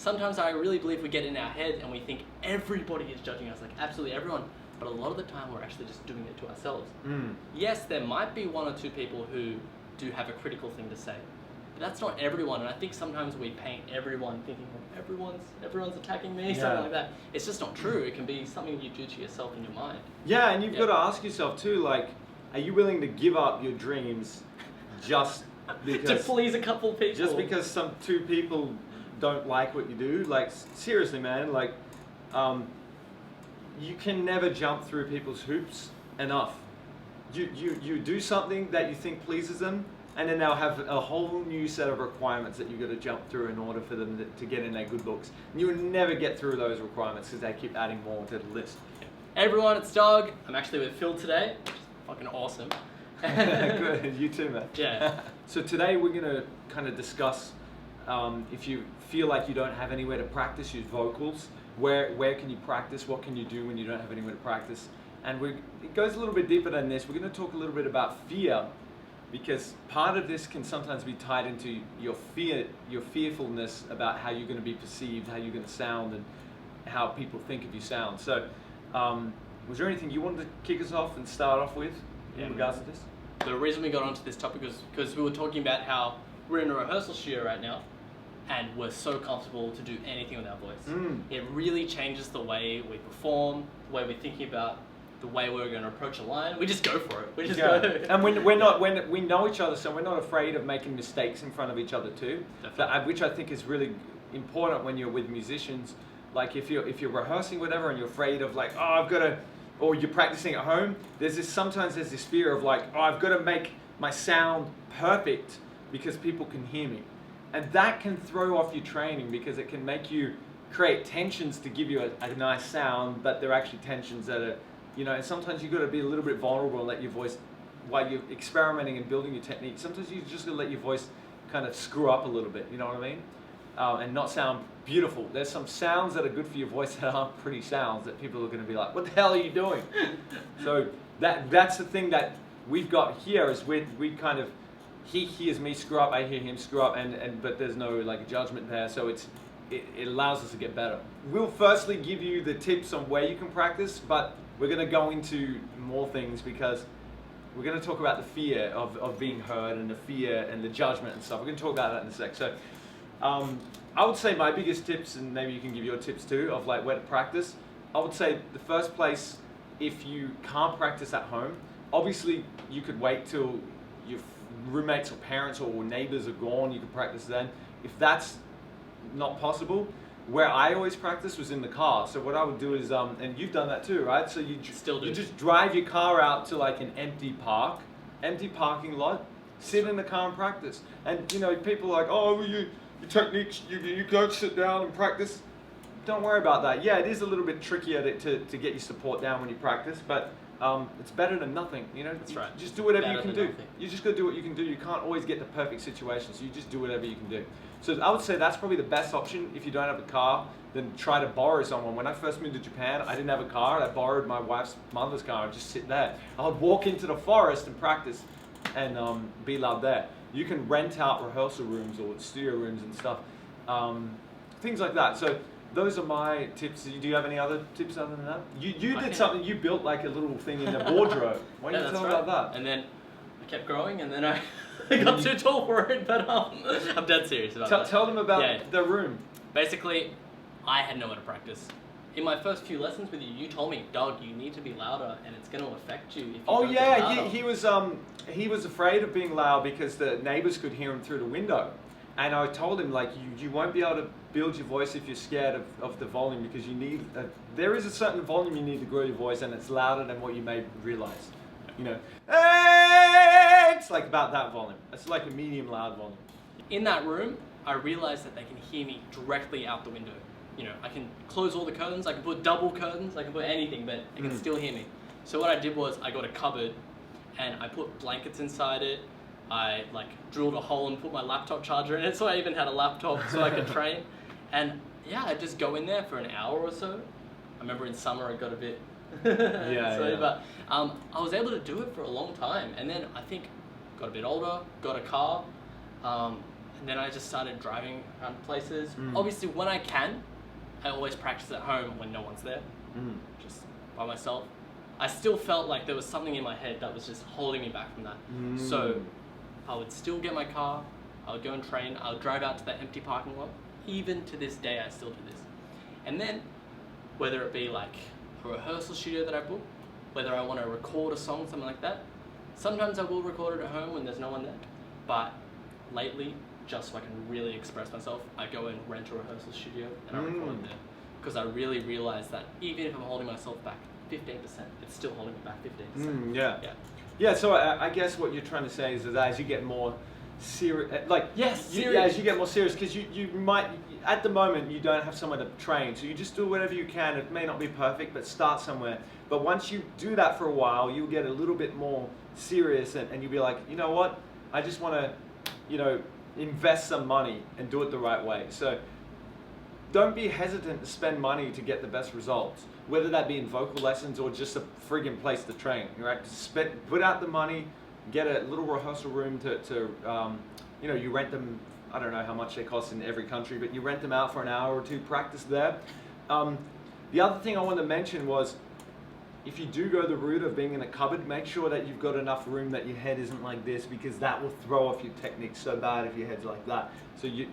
sometimes I really believe we get in our head and we think everybody is judging us, like absolutely everyone. But a lot of the time we're actually just doing it to ourselves. Yes, there might be one or two people who do have a critical thing to say, but that's not everyone. And I think sometimes we paint everyone thinking, well, everyone's attacking me, something like that. It's just not true. It can be something you do to yourself in your mind. Yeah, and you've got to ask yourself too, like, are you willing to give up your dreams just because to please a couple people? Just because some two people don't like what you do? Like, seriously, man, like, you can never jump through people's hoops enough. You do something that you think pleases them, and then they'll have a whole new set of requirements that you've got to jump through in order for them to get in their good books. And you will never get through those requirements because they keep adding more to the list. Hey everyone, it's Doug. I'm actually with Phil today, which is fucking awesome. Good, you too, man. Yeah. So today we're going to kind of discuss if you feel like you don't have anywhere to practice your vocals, where can you practice, what can you do when you don't have anywhere to practice. And it goes a little bit deeper than this. We're going to talk a little bit about fear, because part of this can sometimes be tied into your fearfulness about how you're going to be perceived, how you're going to sound, and how people think of you sound. So was there anything you wanted to kick us off and start off with in regards to this? The reason we got onto this topic was because we were talking about how we're in a rehearsal studio right now and we're so comfortable to do anything with our voice. It really changes the way we perform, the way we're thinking about the way we're going to approach a line. We just go for it. We just go. And when we know each other, so we're not afraid of making mistakes in front of each other too. Which I think is really important when you're with musicians. Like if you're rehearsing whatever and you're afraid of like, oh, I've got to, or you're practicing at home, sometimes there's this fear of like, oh, I've got to make my sound perfect because people can hear me. And that can throw off your training because it can make you create tensions to give you a nice sound, but they're actually tensions that are, and sometimes you've got to be a little bit vulnerable and let your voice, while you're experimenting and building your technique, sometimes you just got to let your voice kind of screw up a little bit, you know what I mean? And not sound beautiful. There's some sounds that are good for your voice that aren't pretty sounds that people are going to be like, what the hell are you doing? So that's the thing that we've got here is we kind of, he hears me screw up, I hear him screw up, but there's no like judgment there, so it allows us to get better. We'll firstly give you the tips on where you can practice, but we're going to go into more things because we're going to talk about the fear of being heard and the fear and the judgment and stuff. We're going to talk about that in a sec. So I would say my biggest tips, and maybe you can give your tips too, of like where to practice. I would say the first place, if you can't practice at home, obviously you could wait till your roommates or parents or neighbors are gone, you could practice then. If that's not possible, where I always practice was in the car. So what I would do is, and you've done that too, right? So you just drive your car out to like an empty parking lot, sit in the car and practice. And people are like, oh, your techniques, you don't sit down and practice. Don't worry about that. Yeah, it is a little bit trickier to get your support down when you practice, but it's better than nothing. That's right. Just do whatever Better you can than do. nothing. You just got to do what you can do. You can't always get the perfect situation, so you just do whatever you can do. So I would say that's probably the best option if you don't have a car. Then try to borrow someone. When I first moved to Japan, I didn't have a car. I borrowed my wife's mother's car and just sit there. I would walk into the forest and practice and be loud there. You can rent out rehearsal rooms or studio rooms and stuff. Things like that. So those are my tips. Do you have any other tips other than that? You did something. You built like a little thing in the wardrobe. Why don't you tell me about that? And then I kept growing, and then I got too tall for it. But I'm dead serious about that. Tell them about the room. Basically, I had nowhere to practice. In my first few lessons with you, you told me, Doug, you need to be louder, and it's going to affect you. If you don't get louder. He was afraid of being loud because the neighbors could hear him through the window. And I told him, like, you won't be able to build your voice if you're scared of the volume, because you need, there is a certain volume you need to grow your voice, and it's louder than what you may realize. It's like about that volume. It's like a medium loud volume. In that room, I realized that they can hear me directly out the window. I can close all the curtains, I can put double curtains, I can put anything, but they can still hear me. So what I did was I got a cupboard and I put blankets inside it. I drilled a hole and put my laptop charger in it, so I even had a laptop so I could train. And yeah, I'd just go in there for an hour or so. I remember in summer I got a bit but I was able to do it for a long time. And then I think got a bit older, got a car, and And then I just started driving around places. Mm. Obviously, when I can, I always practice at home when no one's there, just by myself. I still felt like there was something in my head that was just holding me back from that. So I would still get my car, I would go and train, I would drive out to that empty parking lot. Even to this day, I still do this. And then, whether it be like a rehearsal studio that I book, whether I want to record a song, something like that, sometimes I will record it at home when there's no one there. But lately, just so I can really express myself, I go and rent a rehearsal studio and I record there. Because I really realize that even if I'm holding myself back 15%, it's still holding me back 15%. Yeah, so I guess what you're trying to say is that as you get more serious, as you get more serious, because you might, at the moment, you don't have somewhere to train, so you just do whatever you can. It may not be perfect, but start somewhere. But once you do that for a while, you'll get a little bit more serious, and you'll be like, you know what, I just want to, invest some money and do it the right way. So don't be hesitant to spend money to get the best results, whether that be in vocal lessons or just a friggin' place to train, right? Put out the money, get a little rehearsal room you rent them. I don't know how much they cost in every country, but you rent them out for an hour or two, practice there. The other thing I wanted to mention was, if you do go the route of being in a cupboard, make sure that you've got enough room that your head isn't like this, because that will throw off your technique so bad if your head's like that. So you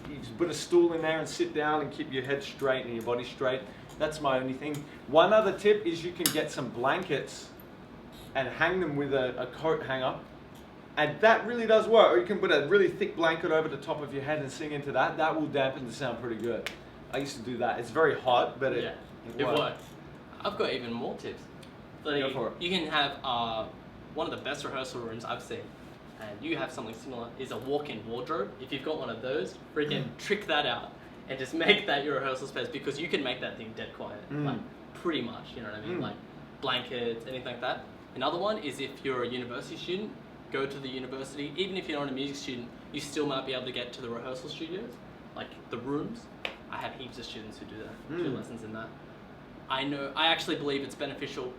just put a stool in there and sit down and keep your head straight and your body straight. That's my only thing. One other tip is you can get some blankets and hang them with a coat hanger. And that really does work. Or you can put a really thick blanket over the top of your head and sing into that. That will dampen the sound pretty good. I used to do that. It's very hot, but it works. I've got even more tips. Go for it. You can have one of the best rehearsal rooms I've seen, and you have something similar, is a walk-in wardrobe. If you've got one of those, freaking trick that out and just make that your rehearsal space, because you can make that thing dead quiet, like pretty much, you know what I mean? Like blankets, anything like that. Another one is if you're a university student, go to the university. Even if you're not a music student, you still might be able to get to the rehearsal studios, like the rooms. I have heaps of students who do that, do lessons in that. I actually believe it's beneficial,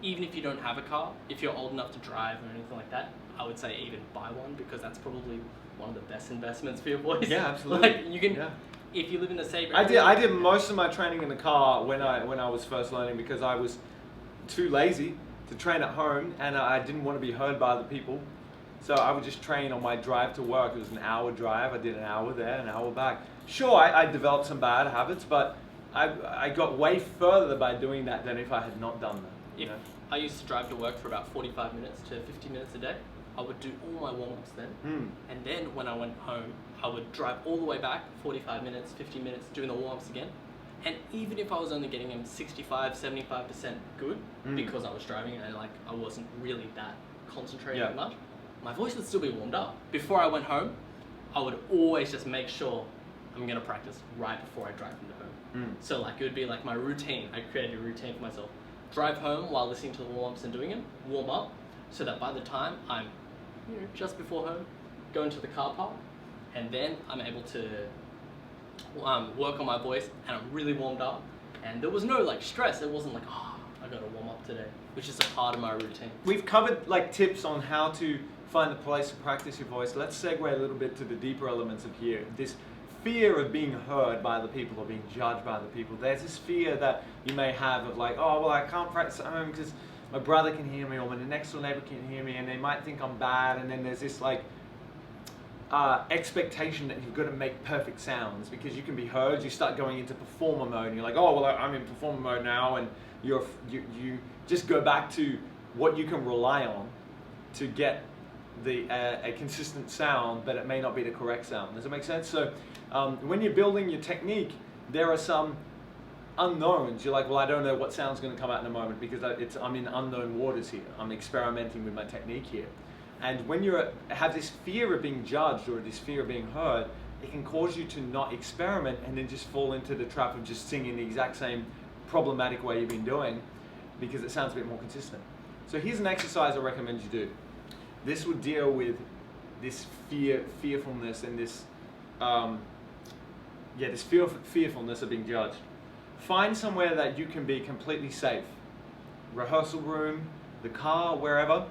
even if you don't have a car, if you're old enough to drive or anything like that, I would say even buy one, because that's probably one of the best investments for your voice. Yeah, absolutely. Like you can, if you live in a safe area. I did most of my training in the car when I was first learning, because I was too lazy to train at home, and I didn't want to be heard by other people. So I would just train on my drive to work. It was an hour drive. I did an hour there, an hour back. Sure, I developed some bad habits, but I got way further by doing that than if I had not done that. I used to drive to work for about 45 minutes to 50 minutes a day. I would do all my warm-ups then. And then when I went home, I would drive all the way back, 45 minutes, 50 minutes, doing the warm-ups again. And even if I was only getting them 65, 75% good, because I was driving and I wasn't really that concentrating that much, my voice would still be warmed up. Before I went home, I would always just make sure I'm gonna practice right before I drive into home. So it would be like my routine. I created a routine for myself. Drive home while listening to the warm-ups and doing them, warm up, so that by the time I'm just before home, go into the car park, and then I'm able to work on my voice, and I'm really warmed up, and there was no stress. It wasn't like, oh, I gotta warm up today, which is a part of my routine. We've covered tips on how to find a place to practice your voice. Let's segue a little bit to the deeper elements of here. This fear of being heard by other people or being judged by other people. There's this fear that you may have of oh, well, I can't practice at home because my brother can hear me, or my next door neighbor can hear me, and they might think I'm bad. And then there's this expectation that you've got to make perfect sounds because you can be heard. You start going into performer mode, and you're like, oh, well, I'm in performer mode now, and you just go back to what you can rely on to get a consistent sound, but it may not be the correct sound. Does it make sense? So when you're building your technique, there are some unknowns. You're like, well, I don't know what sound's going to come out in a moment because I'm in unknown waters here. I'm experimenting with my technique here. And when you have this fear of being judged or this fear of being heard, it can cause you to not experiment and then just fall into the trap of just singing the exact same problematic way you've been doing because it sounds a bit more consistent. So here's an exercise I recommend you do. This would deal with this fearfulness and this fearfulness of being judged. Find somewhere that you can be completely safe. Rehearsal room, the car, wherever,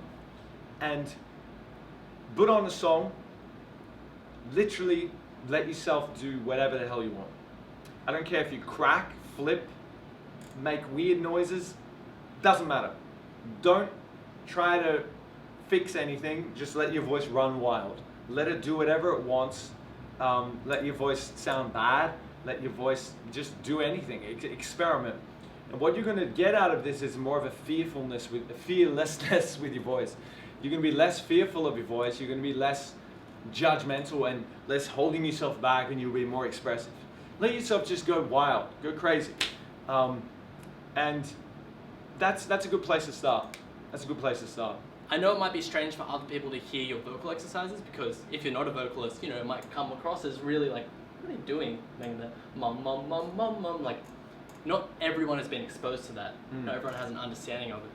and put on a song, literally let yourself do whatever the hell you want. I don't care if you crack, flip, make weird noises, doesn't matter. Don't try to fix anything, just let your voice run wild. Let it do whatever it wants. Let your voice sound bad, let your voice just do anything, experiment. And what you're going to get out of this is more of a fearlessness with your voice. You're going to be less fearful of your voice, you're going to be less judgmental and less holding yourself back, and you'll be more expressive. Let yourself just go wild, go crazy. And that's a good place to start. That's a good place to start. I know it might be strange for other people to hear your vocal exercises, because if you're not a vocalist, it might come across as really like, what are you doing? Making the mum, mum, mum, mum, mum. Like, not everyone has been exposed to that. Not everyone has an understanding of it.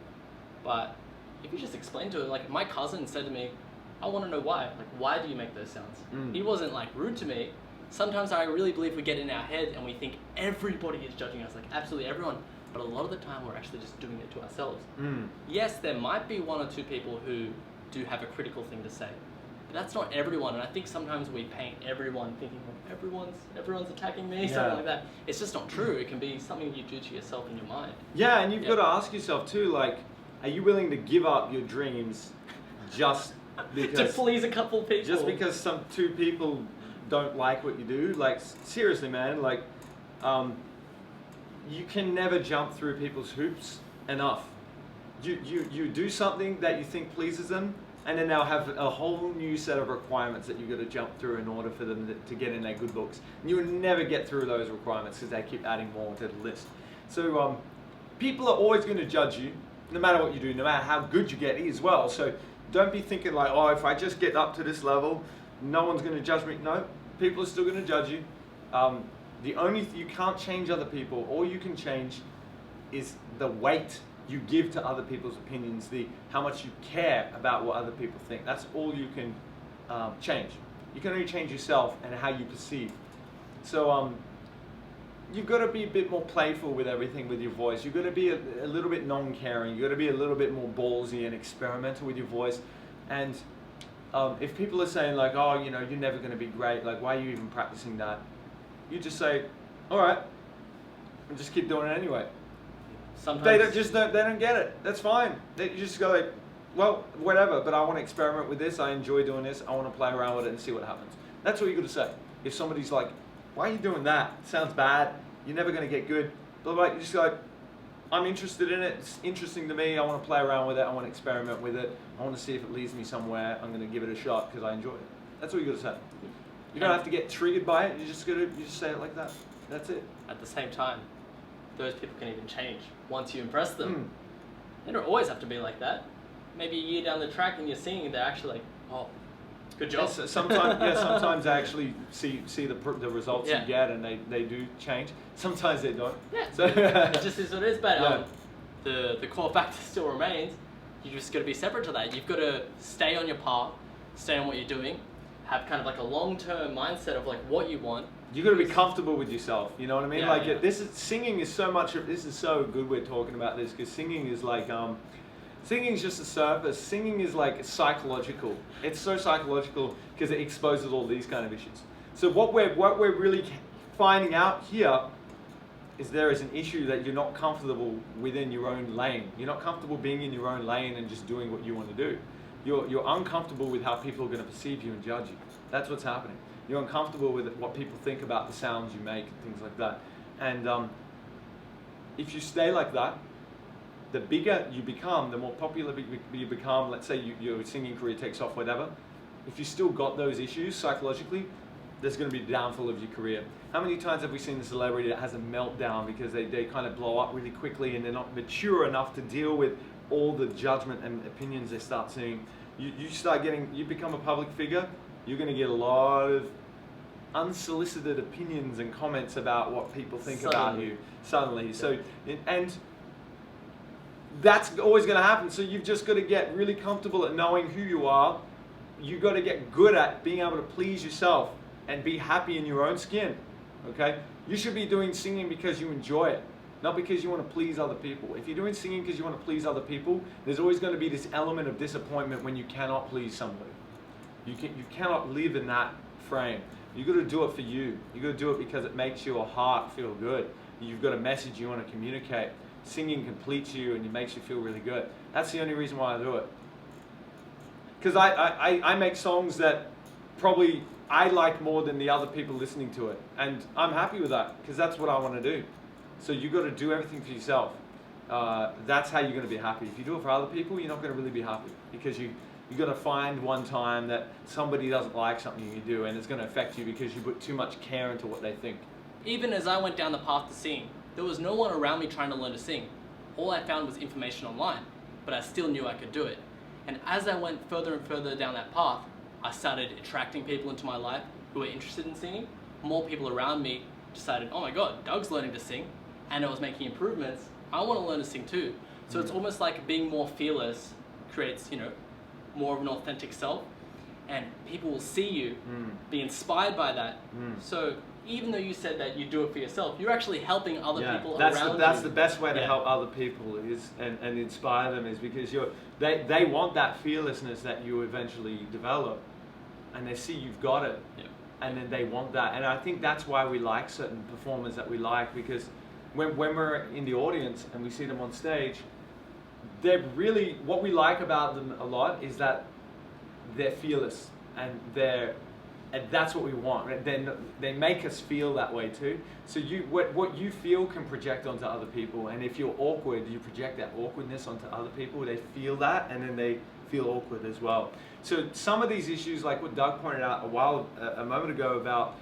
But if you just explain to it, like my cousin said to me, I want to know why. Like, why do you make those sounds? He wasn't like rude to me. Sometimes I really believe we get in our head and we think everybody is judging us, like absolutely everyone. But a lot of the time we're actually just doing it to ourselves. Yes, there might be one or two people who do have a critical thing to say, but that's not everyone. And I think sometimes we paint everyone thinking like everyone's attacking me, something like that. It's just not true. It can be something you do to yourself in your mind. Yeah, and you've got to ask yourself too, like, are you willing to give up your dreams just because to please a couple of people? Just because some two people don't like what you do? Like, seriously, man, like, you can never jump through people's hoops enough. You do something that you think pleases them, and then they'll have a whole new set of requirements that you've got to jump through in order for them to get in their good books. And you will never get through those requirements because they keep adding more to the list. So people are always going to judge you, no matter what you do, no matter how good you get as well. So don't be thinking like, oh, if I just get up to this level, no one's going to judge me. No, people are still going to judge you. The only you can't change other people. All you can change is the weight you give to other people's opinions, how much you care about what other people think. That's all you can change. You can only change yourself and how you perceive. So you've got to be a bit more playful with everything with your voice. You've got to be a little bit non-caring. You've got to be a little bit more ballsy and experimental with your voice. And if people are saying like, oh, you're never going to be great, like, why are you even practicing that? You just say, all right, and just keep doing it anyway. Sometimes they don't get it. That's fine. You just go like, well, whatever, but I want to experiment with this. I enjoy doing this. I want to play around with it and see what happens. That's what you got to say. If somebody's like, why are you doing that? It sounds bad. You're never going to get good. Blah, blah, blah. You just go like, I'm interested in it. It's interesting to me. I want to play around with it. I want to experiment with it. I want to see if it leads me somewhere. I'm going to give it a shot because I enjoy it. That's what you got to say. You don't have to get triggered by it. You just say it like that. That's it. At the same time, those people can even change once you impress them. They don't always have to be like that. Maybe a year down the track and you're singing, they're actually like, oh, good job. Yes, sometimes I actually see the results you get, and they do change. Sometimes they don't. Yeah, so it just is what it is. But the core factor still remains. You just got to be separate to that. You've got to stay on your path, stay on what you're doing, have kind of like a long-term mindset of like what you want. You got to be comfortable with yourself. You know what I mean? Singing is so much. This is so good. We're talking about this because singing is like, singing is just the surface. Singing is like psychological. It's so psychological because it exposes all these kind of issues. So what we're really finding out here is there is an issue that you're not comfortable within your own lane. You're not comfortable being in your own lane and just doing what you want to do. You're uncomfortable with how people are going to perceive you and judge you. That's what's happening. You're uncomfortable with what people think about the sounds you make and things like that. And if you stay like that, the bigger you become, the more popular you become. Let's say your singing career takes off, whatever. If you still got those issues psychologically, there's going to be a downfall of your career. How many times have we seen a celebrity that has a meltdown because they kind of blow up really quickly and they're not mature enough to deal with all the judgment and opinions they start seeing? You become a public figure, you're going to get a lot of unsolicited opinions and comments about what people think about you suddenly. So, and that's always going to happen. So you've just got to get really comfortable at knowing who you are. You've got to get good at being able to please yourself and be happy in your own skin. Okay? You should be doing singing because you enjoy it, not because you want to please other people. If you're doing singing because you want to please other people, there's always going to be this element of disappointment when you cannot please somebody. You cannot live in that frame. You got to do it for you. You got to do it because it makes your heart feel good. You've got a message you want to communicate. Singing completes you and it makes you feel really good. That's the only reason why I do it. Because I make songs that probably I like more than the other people listening to it. And I'm happy with that because that's what I want to do. So you got to do everything for yourself. That's how you're going to be happy. If you do it for other people, you're not going to really be happy because you got to find one time that somebody doesn't like something you do and it's going to affect you because you put too much care into what they think. Even as I went down the path to singing, there was no one around me trying to learn to sing. All I found was information online, but I still knew I could do it. And as I went further and further down that path, I started attracting people into my life who were interested in singing. More people around me decided, oh my God, Doug's learning to sing, and I was making improvements. I want to learn to sing too. So it's almost like being more fearless creates, more of an authentic self, and people will see you, be inspired by that. So even though you said that you do it for yourself, you're actually helping other people around you. That's the best way to help other people is and inspire them is because they want that fearlessness that you eventually develop, and they see you've got it, and then they want that. And I think that's why we like certain performers that we like, because when we're in the audience and we see them on stage, they're really, what we like about them a lot is that they're fearless and that's what we want. Right? Then they make us feel that way too. So what you feel can project onto other people, and if you're awkward, you project that awkwardness onto other people. They feel that, and then they feel awkward as well. So some of these issues, like what Doug pointed out a moment ago about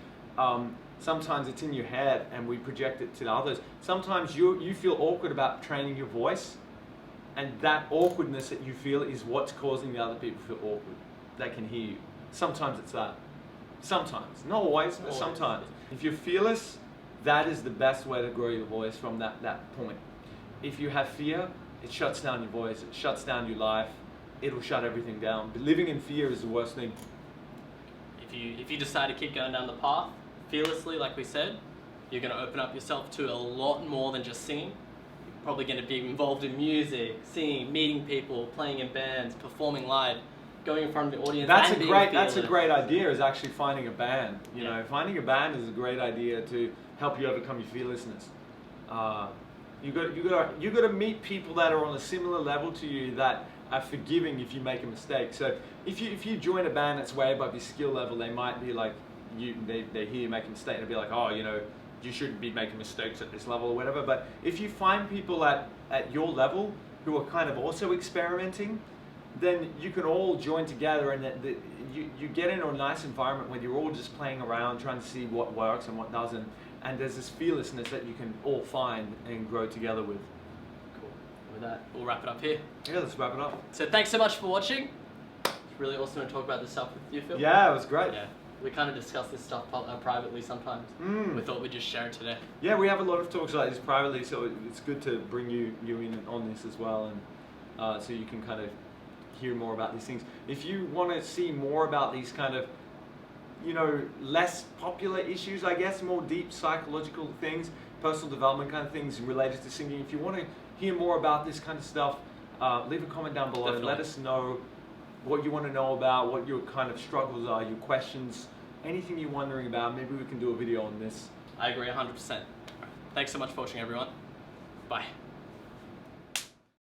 sometimes it's in your head and we project it to others. Sometimes you feel awkward about training your voice, and that awkwardness that you feel is what's causing the other people to feel awkward. They can hear you. Sometimes it's that. Sometimes, not always, but sometimes. If you're fearless, that is the best way to grow your voice from that point. If you have fear, it shuts down your voice, it shuts down your life, it'll shut everything down. But living in fear is the worst thing. If you decide to keep going down the path fearlessly, like we said, you're going to open up yourself to a lot more than just singing. You're probably going to be involved in music, singing, meeting people, playing in bands, performing live, going in front of the audience. That's a great idea, is actually finding a band. You know, finding a band is a great idea to help you overcome your fearlessness. You got to meet people that are on a similar level to you that are forgiving if you make a mistake. So if you join a band that's way above your skill level, they might be like, they hear you make a mistake and they'll be like, oh, you shouldn't be making mistakes at this level or whatever. But if you find people at your level who are kind of also experimenting, then you can all join together, and you get into a nice environment where you're all just playing around, trying to see what works and what doesn't. And there's this fearlessness that you can all find and grow together with. Cool. With that, we'll wrap it up here. Yeah, let's wrap it up. So thanks so much for watching. It's really awesome to talk about this stuff with you, Phil. Yeah, it was great. Yeah. We kind of discuss this stuff privately sometimes. We thought we'd just share it today. Yeah, we have a lot of talks like this privately, so it's good to bring you in on this as well, and so you can kind of hear more about these things. If you want to see more about these kind of, less popular issues, I guess, more deep psychological things, personal development kind of things related to singing, if you want to hear more about this kind of stuff, leave a comment down below. Definitely. Let us know what you want to know about, what your kind of struggles are, your questions, anything you're wondering about. Maybe we can do a video on this. I agree 100%. Thanks so much for watching, everyone. Bye.